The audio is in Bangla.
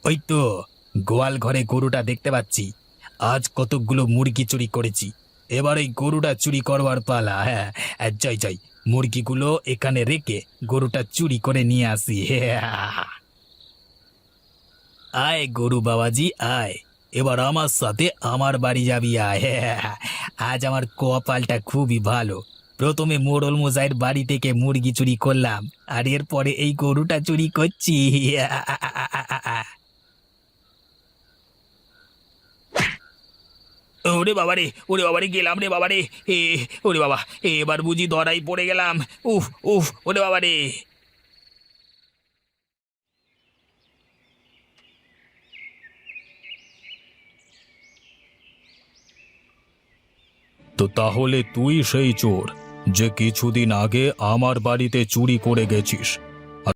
ওই তো গোয়াল ঘরে গরুটা দেখতে পাচ্ছি। আজ কতকগুলো মুরগি চুরি করেছি। এবার এই গরুটা চুরি করবার পালা। হ্যাঁ, জয় জয়। মুরগিগুলো এখানে রেখে গরুটা চুরি করে নিয়ে আসি। আয় গরু বাবাজি আয়। এবার আমার সাথে আমার বাড়ি যাবি আয়। আজ আমার কপালটা খুবই ভালো। প্রথমে মোড়ল মশাইয়ের বাড়ি থেকে মুরগি চুরি করলাম, আর এরপরে এই গরুটা চুরি করছি। ওরে বাবারে, ওরে বাবারে, গেলাম রে বাবারে। এ ওরে বাবা, এবার বুঝি ধরাই পড়ে গেলাম। উফ উফ, ওরে বাবারে। তো তাহলে তুই সেই চোর যে কিছুদিন আগে আমার বাড়িতে চুরি করে গেছিস?